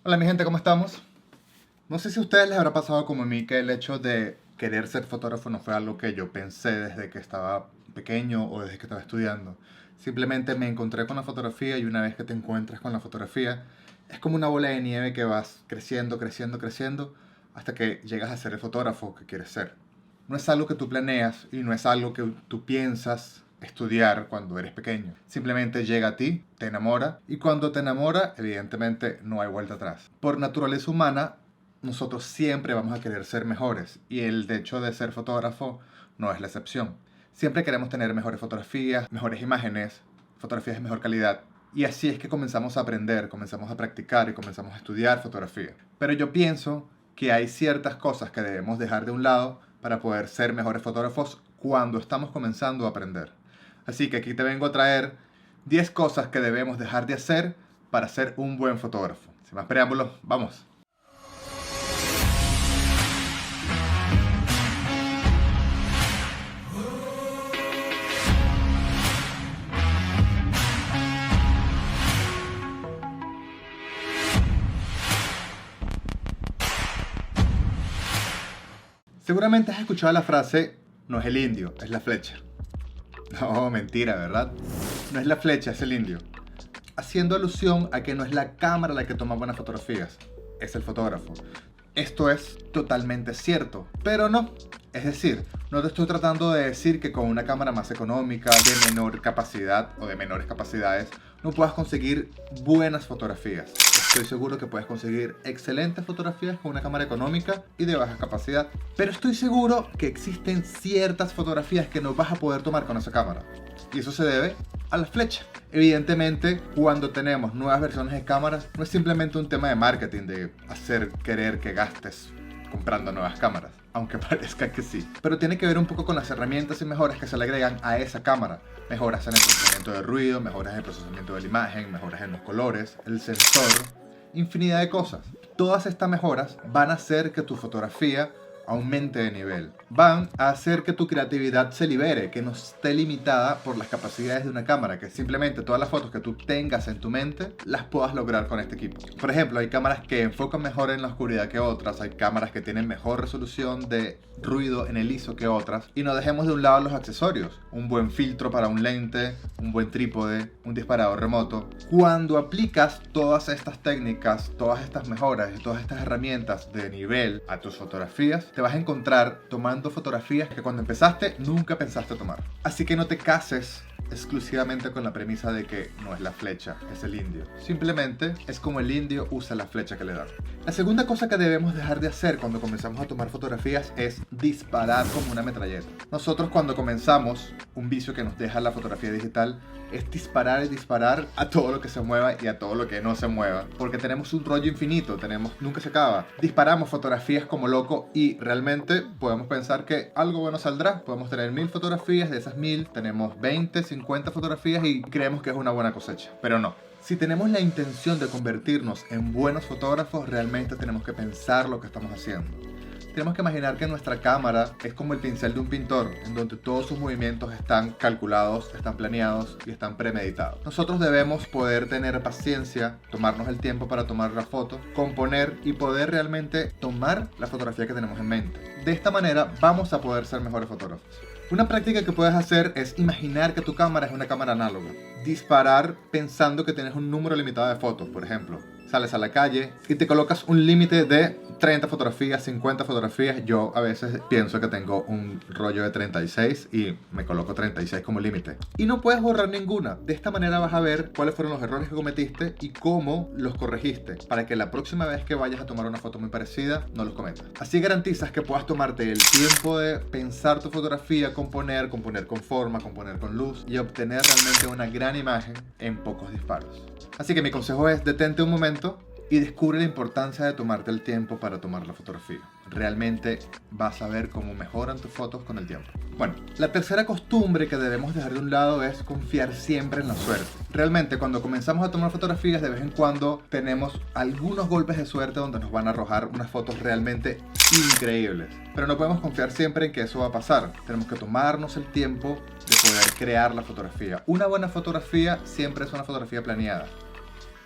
Hola mi gente, ¿cómo estamos? No sé si a ustedes les habrá pasado como a mí que el hecho de querer ser fotógrafo no fue algo que yo pensé desde que estaba pequeño o desde que estaba estudiando. Simplemente me encontré con la fotografía y una vez que te encuentras con la fotografía, es como una bola de nieve que vas creciendo, creciendo, creciendo hasta que llegas a ser el fotógrafo que quieres ser. No es algo que tú planeas y no es algo que tú piensas estudiar cuando eres pequeño. Simplemente llega a ti, te enamora y cuando te enamora, evidentemente no hay vuelta atrás. Por naturaleza humana, nosotros siempre vamos a querer ser mejores y el hecho de ser fotógrafo no es la excepción. Siempre queremos tener mejores fotografías, mejores imágenes, fotografías de mejor calidad. Y así es que comenzamos a aprender, comenzamos a practicar y comenzamos a estudiar fotografía. Pero yo pienso que hay ciertas cosas que debemos dejar de un lado para poder ser mejores fotógrafos cuando estamos comenzando a aprender. Así que aquí te vengo a traer 10 cosas que debemos dejar de hacer para ser un buen fotógrafo. Sin más preámbulos, vamos. Seguramente has escuchado la frase, no es el indio, es la flecha. No, mentira, ¿verdad? No es la flecha, es el indio. Haciendo alusión a que no es la cámara la que toma buenas fotografías, es el fotógrafo. Esto es totalmente cierto, pero no. Es decir, no te estoy tratando de decir que con una cámara más económica, de menor capacidad o de menores capacidades, no puedas conseguir buenas fotografías. Estoy seguro que puedes conseguir excelentes fotografías con una cámara económica y de baja capacidad. Pero estoy seguro que existen ciertas fotografías que no vas a poder tomar con esa cámara. Y eso se debe a la flecha. Evidentemente, cuando tenemos nuevas versiones de cámaras, no es simplemente un tema de marketing, de hacer querer que gastes comprando nuevas cámaras, aunque parezca que sí. Pero tiene que ver un poco con las herramientas y mejoras que se le agregan a esa cámara. Mejoras en el procesamiento de ruido, mejoras en el procesamiento de la imagen, mejoras en los colores, el sensor, infinidad de cosas. Todas estas mejoras van a hacer que tu fotografía aumente de nivel. Van a hacer que tu creatividad se libere, que no esté limitada por las capacidades de una cámara, que simplemente todas las fotos que tú tengas en tu mente las puedas lograr con este equipo. Por ejemplo, hay cámaras que enfocan mejor en la oscuridad que otras, hay cámaras que tienen mejor resolución de ruido en el ISO que otras, y no dejemos de un lado los accesorios, un buen filtro para un lente, un buen trípode, un disparador remoto. Cuando aplicas todas estas técnicas, todas estas mejoras y todas estas herramientas de nivel a tus fotografías, te vas a encontrar tomando fotografías que cuando empezaste nunca pensaste tomar. Así que no te cases exclusivamente con la premisa de que no es la flecha, es el indio. Simplemente es como el indio usa la flecha que le dan. La segunda cosa que debemos dejar de hacer cuando comenzamos a tomar fotografías es disparar como una metralleta. Nosotros cuando comenzamos, un vicio que nos deja la fotografía digital es disparar y disparar a todo lo que se mueva y a todo lo que no se mueva, porque tenemos un rollo infinito, nunca se acaba. Disparamos fotografías como loco y realmente podemos pensar que algo bueno saldrá. Podemos tener 1000 fotografías, de esas 1000 tenemos 20, 50 fotografías y creemos que es una buena cosecha, pero no. Si tenemos la intención de convertirnos en buenos fotógrafos, realmente tenemos que pensar lo que estamos haciendo. Tenemos que imaginar que nuestra cámara es como el pincel de un pintor, en donde todos sus movimientos están calculados, están planeados y están premeditados. Nosotros debemos poder tener paciencia, tomarnos el tiempo para tomar la foto, componer y poder realmente tomar la fotografía que tenemos en mente. De esta manera vamos a poder ser mejores fotógrafos. Una práctica que puedes hacer es imaginar que tu cámara es una cámara análoga. Disparar pensando que tienes un número limitado de fotos, por ejemplo. Sales a la calle y te colocas un límite de 30 fotografías, 50 fotografías. Yo a veces pienso que tengo un rollo de 36 y me coloco 36 como límite. Y no puedes borrar ninguna. De esta manera vas a ver cuáles fueron los errores que cometiste y cómo los corregiste, para que la próxima vez que vayas a tomar una foto muy parecida, no los cometas. Así garantizas que puedas tomarte el tiempo de pensar tu fotografía, componer con forma, componer con luz y obtener realmente una gran imagen en pocos disparos. Así que mi consejo es detente un momento y descubre la importancia de tomarte el tiempo para tomar la fotografía. Realmente vas a ver cómo mejoran tus fotos con el tiempo. Bueno, la tercera costumbre que debemos dejar de un lado es confiar siempre en la suerte. Realmente cuando comenzamos a tomar fotografías, de vez en cuando tenemos algunos golpes de suerte donde nos van a arrojar unas fotos realmente increíbles. Pero no podemos confiar siempre en que eso va a pasar. Tenemos que tomarnos el tiempo de poder crear la fotografía. Una buena fotografía siempre es una fotografía planeada.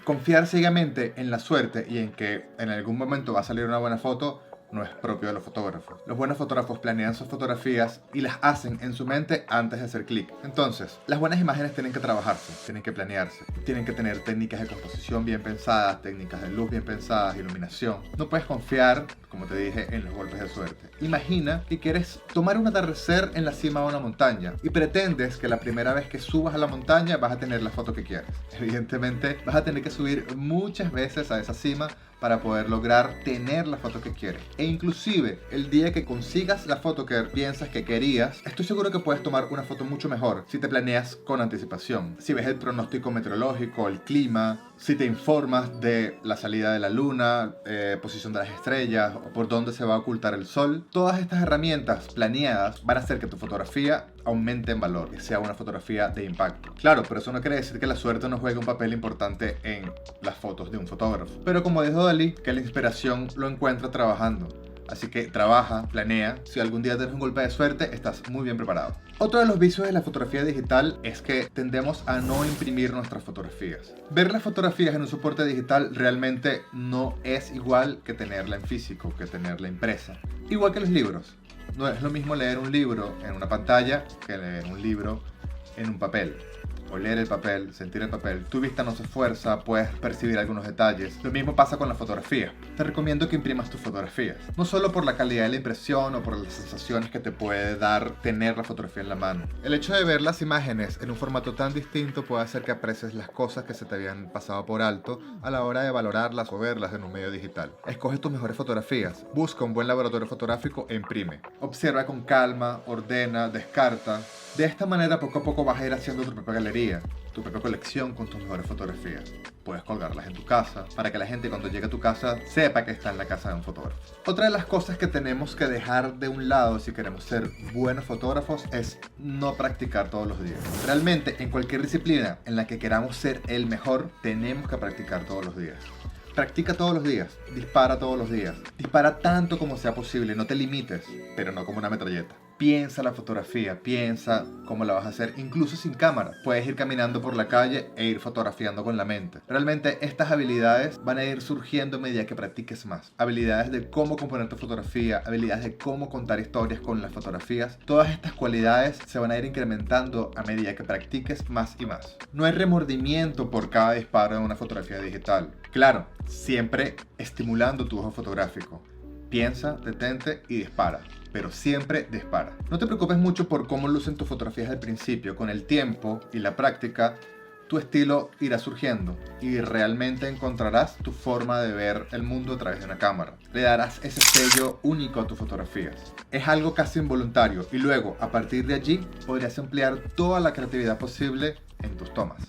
Confiar ciegamente en la suerte y en que en algún momento va a salir una buena foto no es propio de los fotógrafos. Los buenos fotógrafos planean sus fotografías y las hacen en su mente antes de hacer clic. Entonces, las buenas imágenes tienen que trabajarse, tienen que planearse, tienen que tener técnicas de composición bien pensadas, técnicas de luz bien pensadas, iluminación. No puedes confiar, como te dije, en los golpes de suerte. Imagina que quieres tomar un atardecer en la cima de una montaña y pretendes que la primera vez que subas a la montaña vas a tener la foto que quieres. Evidentemente, vas a tener que subir muchas veces a esa cima para poder lograr tener la foto que quieres. E inclusive, el día que consigas la foto que piensas que querías, estoy seguro que puedes tomar una foto mucho mejor si te planeas con anticipación. Si ves el pronóstico meteorológico, el clima, si te informas de la salida de la luna, posición de las estrellas o por dónde se va a ocultar el sol. Todas estas herramientas planeadas van a hacer que tu fotografía aumente en valor, que sea una fotografía de impacto. Claro, pero eso no quiere decir que la suerte no juegue un papel importante en las fotos de un fotógrafo. Pero como dijo Dalí, que la inspiración lo encuentra trabajando. Así que trabaja, planea. Si algún día tienes un golpe de suerte, estás muy bien preparado. Otro de los vicios de la fotografía digital es que tendemos a no imprimir nuestras fotografías. Ver las fotografías en un soporte digital realmente no es igual que tenerla en físico, que tenerla impresa. Igual que los libros. No es lo mismo leer un libro en una pantalla que leer un libro en un papel. Oler el papel, sentir el papel, tu vista no se esfuerza, puedes percibir algunos detalles. Lo mismo pasa con la fotografía. Te recomiendo que imprimas tus fotografías, no solo por la calidad de la impresión o por las sensaciones que te puede dar tener la fotografía en la mano. El hecho de ver las imágenes en un formato tan distinto puede hacer que aprecies las cosas que se te habían pasado por alto a la hora de valorarlas o verlas en un medio digital. Escoge tus mejores fotografías, busca un buen laboratorio fotográfico e imprime. Observa con calma, ordena, descarta. De esta manera poco a poco vas a ir haciendo tu propia galería, tu propia colección con tus mejores fotografías. Puedes colgarlas en tu casa para que la gente cuando llegue a tu casa sepa que está en la casa de un fotógrafo. Otra de las cosas que tenemos que dejar de un lado si queremos ser buenos fotógrafos es no practicar todos los días. Realmente en cualquier disciplina en la que queramos ser el mejor, tenemos que practicar todos los días. Practica todos los días, dispara todos los días. Dispara tanto como sea posible, no te limites, pero no como una metralleta. Piensa la fotografía, piensa cómo la vas a hacer, incluso sin cámara. Puedes ir caminando por la calle e ir fotografiando con la mente. Realmente estas habilidades van a ir surgiendo a medida que practiques más. Habilidades de cómo componer tu fotografía, habilidades de cómo contar historias con las fotografías. Todas estas cualidades se van a ir incrementando a medida que practiques más y más. No hay remordimiento por cada disparo de una fotografía digital. Claro, siempre estimulando tu ojo fotográfico. Piensa, detente y dispara. Pero siempre dispara. No te preocupes mucho por cómo lucen tus fotografías al principio. Con el tiempo y la práctica, tu estilo irá surgiendo y realmente encontrarás tu forma de ver el mundo a través de una cámara. Le darás ese sello único a tus fotografías. Es algo casi involuntario y luego, a partir de allí, podrías emplear toda la creatividad posible en tus tomas.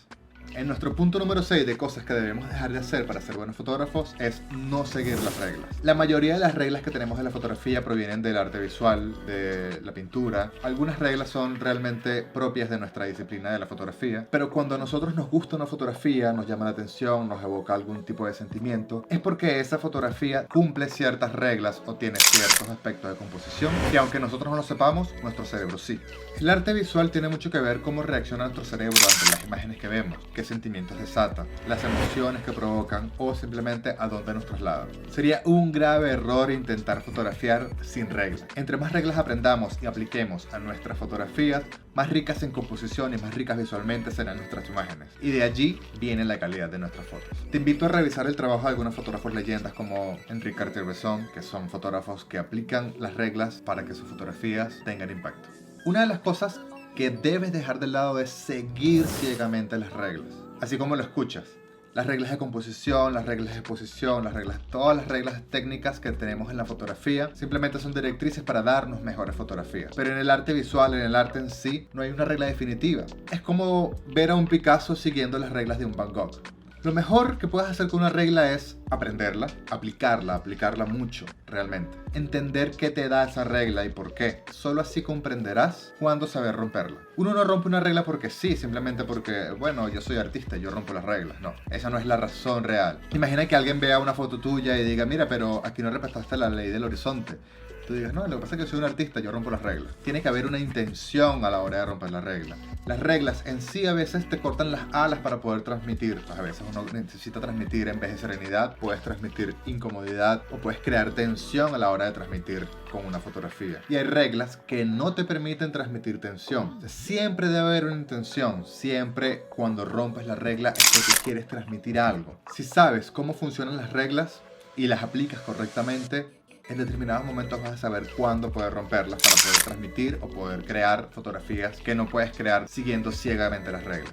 En nuestro punto número 6 de cosas que debemos dejar de hacer para ser buenos fotógrafos es no seguir las reglas. La mayoría de las reglas que tenemos en la fotografía provienen del arte visual, de la pintura. Algunas reglas son realmente propias de nuestra disciplina de la fotografía, pero cuando a nosotros nos gusta una fotografía, nos llama la atención, nos evoca algún tipo de sentimiento, es porque esa fotografía cumple ciertas reglas o tiene ciertos aspectos de composición que aunque nosotros no lo sepamos, nuestro cerebro sí. El arte visual tiene mucho que ver cómo reacciona nuestro cerebro ante las imágenes que vemos, qué sentimientos desata, las emociones que provocan o simplemente a dónde nos trasladan. Sería un grave error intentar fotografiar sin reglas. Entre más reglas aprendamos y apliquemos a nuestras fotografías, más ricas en composición y más ricas visualmente serán nuestras imágenes. Y de allí viene la calidad de nuestras fotos. Te invito a revisar el trabajo de algunos fotógrafos leyendas como Henri Cartier-Bresson, que son fotógrafos que aplican las reglas para que sus fotografías tengan impacto. Una de las cosas que debes dejar de lado es seguir ciegamente las reglas. Así como lo escuchas. Las reglas de composición, las reglas de exposición, todas las reglas técnicas que tenemos en la fotografía simplemente son directrices para darnos mejores fotografías. Pero en el arte visual, en el arte en sí, no hay una regla definitiva. Es como ver a un Picasso siguiendo las reglas de un Van Gogh. Lo mejor que puedes hacer con una regla es aprenderla, aplicarla mucho. realmente. Entender qué te da esa regla y por qué. Solo así comprenderás cuándo saber romperla. Uno no rompe una regla porque sí, simplemente porque, bueno, yo soy artista, yo rompo las reglas. No, esa no es la razón real. Imagina que alguien vea una foto tuya y diga, mira, pero aquí no respetaste la ley del horizonte. Tú digas, no, lo que pasa es que soy un artista, yo rompo las reglas. Tiene que haber una intención a la hora de romper la regla. Las reglas en sí a veces te cortan las alas para poder transmitir. Pues a veces uno necesita transmitir en vez de serenidad, puedes transmitir incomodidad o puedes crear tensión a la hora de transmitir con una fotografía. Y hay reglas que no te permiten transmitir tensión. Siempre debe haber una intención. Siempre cuando rompes la regla es porque quieres transmitir algo. Si sabes cómo funcionan las reglas y las aplicas correctamente, en determinados momentos vas a saber cuándo poder romperlas para poder transmitir o poder crear fotografías que no puedes crear siguiendo ciegamente las reglas.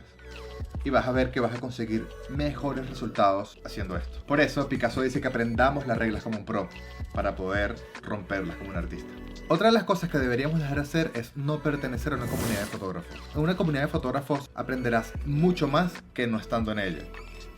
Y vas a ver que vas a conseguir mejores resultados haciendo esto. Por eso Picasso dice que aprendamos las reglas como un pro para poder romperlas como un artista. Otra de las cosas que deberíamos dejar de hacer es no pertenecer a una comunidad de fotógrafos. En una comunidad de fotógrafos aprenderás mucho más que no estando en ella.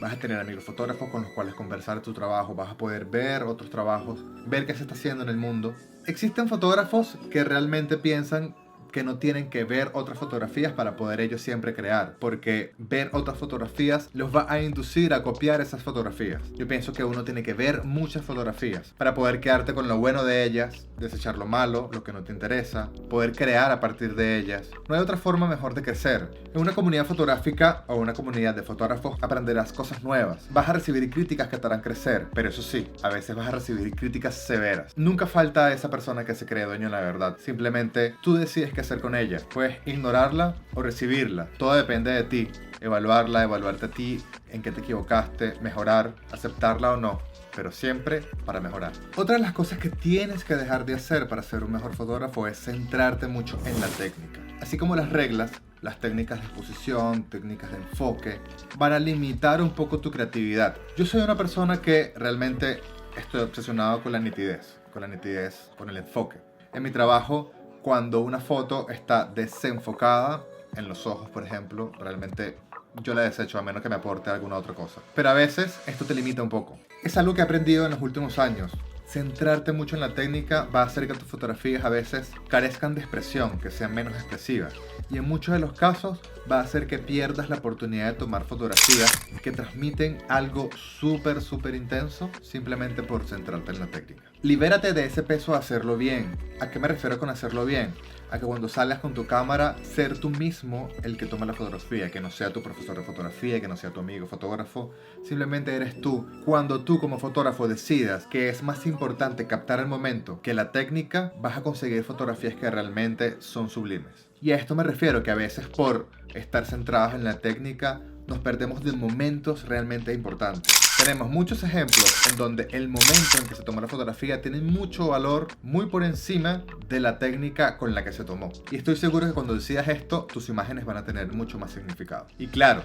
Vas a tener amigos fotógrafos con los cuales conversar tu trabajo, vas a poder ver otros trabajos, ver qué se está haciendo en el mundo. Existen fotógrafos que realmente piensan que no tienen que ver otras fotografías para poder ellos siempre crear, porque ver otras fotografías los va a inducir a copiar esas fotografías. Yo pienso que uno tiene que ver muchas fotografías para poder quedarte con lo bueno de ellas, desechar lo malo, lo que no te interesa, poder crear a partir de ellas. No hay otra forma mejor de crecer. En una comunidad fotográfica o una comunidad de fotógrafos aprenderás cosas nuevas. Vas a recibir críticas que te harán crecer, pero eso sí, a veces vas a recibir críticas severas. Nunca falta esa persona que se cree dueño de la verdad. Simplemente tú decides qué hacer con ella. Puedes ignorarla o recibirla. Todo depende de ti. Evaluarla, evaluarte a ti, en qué te equivocaste, mejorar, aceptarla o no, pero siempre para mejorar. Otra de las cosas que tienes que dejar de hacer para ser un mejor fotógrafo es centrarte mucho en la técnica. Así como las reglas, las técnicas de exposición, técnicas de enfoque, van a limitar un poco tu creatividad. Yo soy una persona que realmente estoy obsesionado con la nitidez, con el enfoque. En mi trabajo, cuando una foto está desenfocada en los ojos, por ejemplo, realmente yo la desecho a menos que me aporte alguna otra cosa. Pero a veces esto te limita un poco. Es algo que he aprendido en los últimos años. Centrarte mucho en la técnica va a hacer que tus fotografías a veces carezcan de expresión, que sean menos expresivas. Y en muchos de los casos va a hacer que pierdas la oportunidad de tomar fotografías que transmiten algo súper intenso simplemente por centrarte en la técnica. Libérate de ese peso de hacerlo bien. ¿A qué me refiero con hacerlo bien? A que cuando salgas con tu cámara, ser tú mismo el que toma la fotografía, que no sea tu profesor de fotografía, que no sea tu amigo fotógrafo, simplemente eres tú. Cuando tú como fotógrafo decidas que es más importante captar el momento que la técnica, vas a conseguir fotografías que realmente son sublimes. Y a esto me refiero que a veces por estar centrados en la técnica, nos perdemos de momentos realmente importantes. Tenemos muchos ejemplos en donde el momento en que se tomó la fotografía tiene mucho valor, muy por encima de la técnica con la que se tomó. Y estoy seguro que cuando decidas esto, tus imágenes van a tener mucho más significado. Y claro,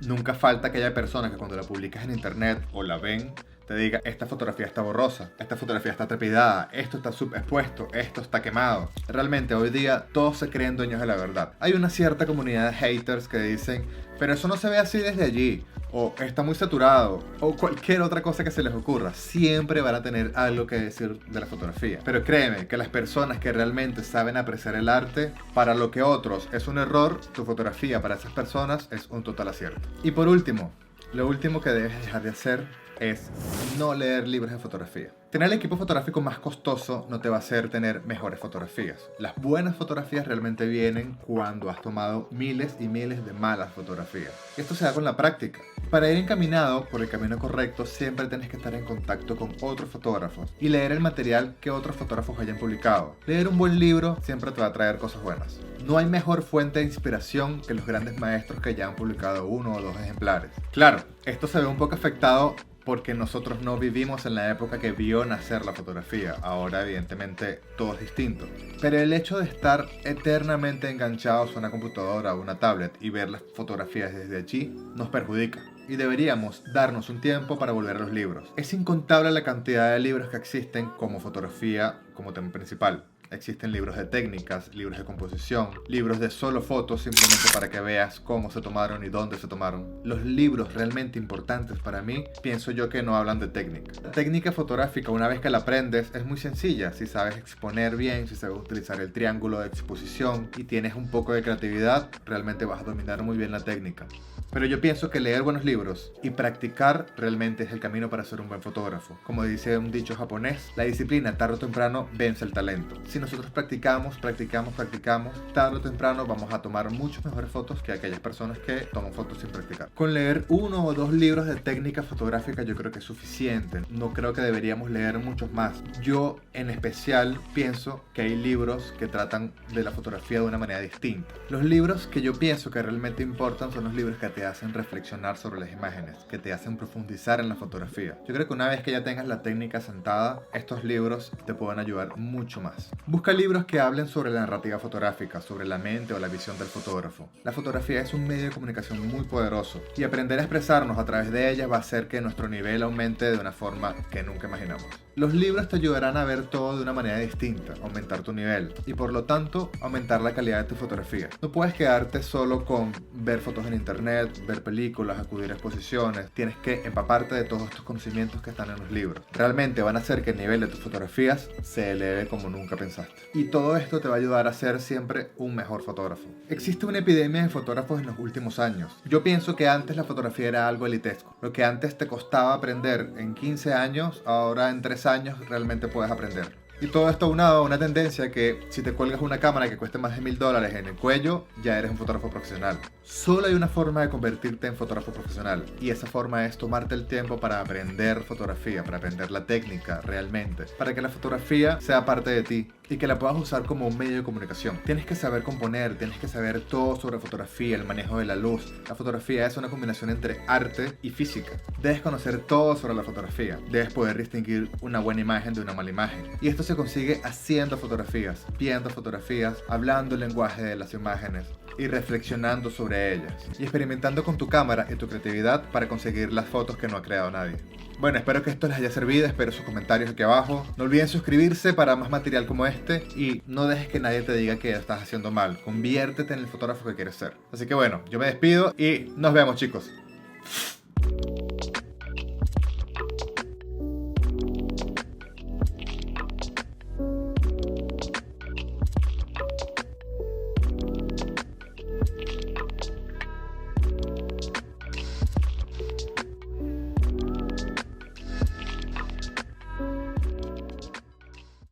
nunca falta que haya personas que cuando la publicas en internet o la ven, te diga, esta fotografía está borrosa, esta fotografía está trepidada, esto está subexpuesto, esto está quemado. Realmente hoy día todos se creen dueños de la verdad. Hay una cierta comunidad de haters que dicen, pero eso no se ve así desde allí, o está muy saturado, o cualquier otra cosa que se les ocurra. Siempre van a tener algo que decir de la fotografía. Pero créeme que las personas que realmente saben apreciar el arte, para lo que otros es un error, tu fotografía para esas personas es un total acierto. Y por último, lo último que debes dejar de hacer es no leer libros de fotografía. Tener el equipo fotográfico más costoso no te va a hacer tener mejores fotografías. Las buenas fotografías realmente vienen cuando has tomado miles y miles de malas fotografías. Esto se da con la práctica. Para ir encaminado por el camino correcto, siempre tienes que estar en contacto con otros fotógrafos y leer el material que otros fotógrafos hayan publicado. Leer un buen libro siempre te va a traer cosas buenas. No hay mejor fuente de inspiración que los grandes maestros que ya han publicado 1 o 2 ejemplares. Claro, esto se ve un poco afectado porque nosotros no vivimos en la época que vio nacer la fotografía. Ahora evidentemente todo es distinto. Pero el hecho de estar eternamente enganchados a una computadora o una tablet y ver las fotografías desde allí nos perjudica. Y deberíamos darnos un tiempo para volver a los libros. Es incontable la cantidad de libros que existen como fotografía como tema principal. Existen libros de técnicas, libros de composición, libros de solo fotos simplemente para que veas cómo se tomaron y dónde se tomaron. Los libros realmente importantes para mí, pienso yo que no hablan de técnica. La técnica fotográfica, una vez que la aprendes, es muy sencilla. Si sabes exponer bien, si sabes utilizar el triángulo de exposición y tienes un poco de creatividad, realmente vas a dominar muy bien la técnica. Pero yo pienso que leer buenos libros y practicar realmente es el camino para ser un buen fotógrafo. Como dice un dicho japonés, la disciplina tarde o temprano vence el talento. Si nosotros practicamos, tarde o temprano vamos a tomar muchas mejores fotos que aquellas personas que toman fotos sin practicar. Con leer 1 o 2 libros de técnica fotográfica yo creo que es suficiente. No creo que deberíamos leer muchos más. Yo en especial pienso que hay libros que tratan de la fotografía de una manera distinta. Los libros que yo pienso que realmente importan son los libros que te hacen reflexionar sobre las imágenes, que te hacen profundizar en la fotografía. Yo creo que una vez que ya tengas la técnica sentada, estos libros te pueden ayudar mucho más. Busca libros que hablen sobre la narrativa fotográfica, sobre la mente o la visión del fotógrafo. La fotografía es un medio de comunicación muy poderoso y aprender a expresarnos a través de ella va a hacer que nuestro nivel aumente de una forma que nunca imaginamos. Los libros te ayudarán a ver todo de una manera distinta, aumentar tu nivel y por lo tanto aumentar la calidad de tu fotografía. No puedes quedarte solo con ver fotos en internet, ver películas, acudir a exposiciones. Tienes que empaparte de todos estos conocimientos que están en los libros. Realmente van a hacer que el nivel de tus fotografías se eleve como nunca pensaste. Y todo esto te va a ayudar a ser siempre un mejor fotógrafo. Existe una epidemia de fotógrafos en los últimos años. Yo pienso que antes la fotografía era algo elitesco. Lo que antes te costaba aprender en 15 años, ahora en 3 años realmente puedes aprender. Y todo esto aunado a una tendencia que si te cuelgas una cámara que cueste más de $1000 en el cuello, ya eres un fotógrafo profesional. Solo hay una forma de convertirte en fotógrafo profesional y esa forma es tomarte el tiempo para aprender fotografía, para aprender la técnica realmente, para que la fotografía sea parte de ti y que la puedas usar como un medio de comunicación. Tienes que saber componer, tienes que saber todo sobre fotografía, el manejo de la luz. La fotografía es una combinación entre arte y física. Debes conocer todo sobre la fotografía. Debes poder distinguir una buena imagen de una mala imagen. Y esto se consigue haciendo fotografías, viendo fotografías, hablando el lenguaje de las imágenes y reflexionando sobre ellas. Y experimentando con tu cámara y tu creatividad para conseguir las fotos que no ha creado nadie. Bueno, espero que esto les haya servido, espero sus comentarios aquí abajo. No olviden suscribirse para más material como este y no dejes que nadie te diga que estás haciendo mal. Conviértete en el fotógrafo que quieres ser. Así que bueno, yo me despido y nos vemos, chicos.